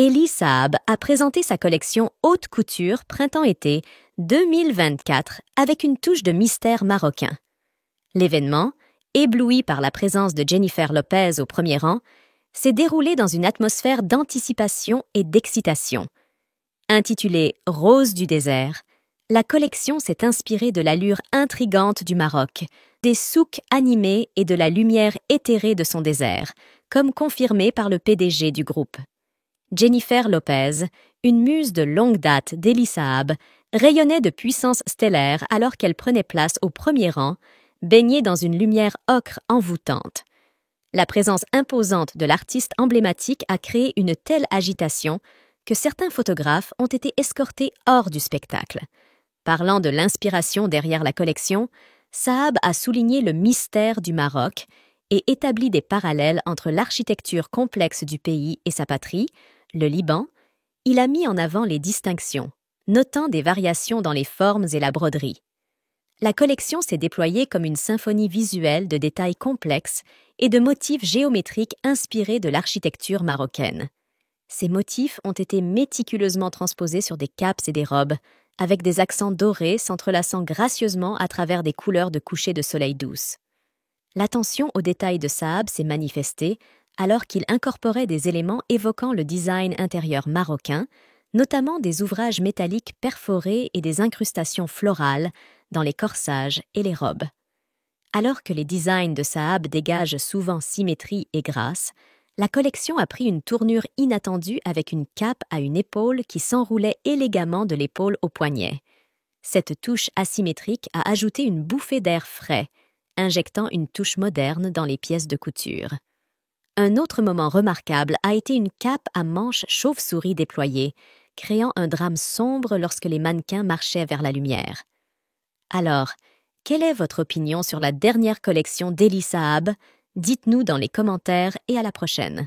Elie Saab a présenté sa collection haute couture printemps-été 2024 avec une touche de mystère marocain. L'événement, ébloui par la présence de Jennifer Lopez au premier rang, s'est déroulé dans une atmosphère d'anticipation et d'excitation. Intitulée « Rose du désert », la collection s'est inspirée de l'allure intrigante du Maroc, des souks animés et de la lumière éthérée de son désert, comme confirmé par le PDG du groupe. Jennifer Lopez, une muse de longue date d'Elie Saab, rayonnait de puissance stellaire alors qu'elle prenait place au premier rang, baignée dans une lumière ocre envoûtante. La présence imposante de l'artiste emblématique a créé une telle agitation que certains photographes ont été escortés hors du spectacle. Parlant de l'inspiration derrière la collection, Saab a souligné le mystère du Maroc et établi des parallèles entre l'architecture complexe du pays et sa patrie, le Liban. Il a mis en avant les distinctions, notant des variations dans les formes et la broderie. La collection s'est déployée comme une symphonie visuelle de détails complexes et de motifs géométriques inspirés de l'architecture marocaine. Ces motifs ont été méticuleusement transposés sur des capes et des robes, avec des accents dorés s'entrelaçant gracieusement à travers des couleurs de coucher de soleil douces. L'attention aux détails de Saab s'est manifestée alors qu'il incorporait des éléments évoquant le design intérieur marocain, notamment des ouvrages métalliques perforés et des incrustations florales dans les corsages et les robes. Alors que les designs de Saab dégagent souvent symétrie et grâce, la collection a pris une tournure inattendue avec une cape à une épaule qui s'enroulait élégamment de l'épaule au poignet. Cette touche asymétrique a ajouté une bouffée d'air frais, injectant une touche moderne dans les pièces de couture. Un autre moment remarquable a été une cape à manches chauve-souris déployée, créant un drame sombre lorsque les mannequins marchaient vers la lumière. Alors, quelle est votre opinion sur la dernière collection d'Elie Saab? Dites-nous dans les commentaires et à la prochaine.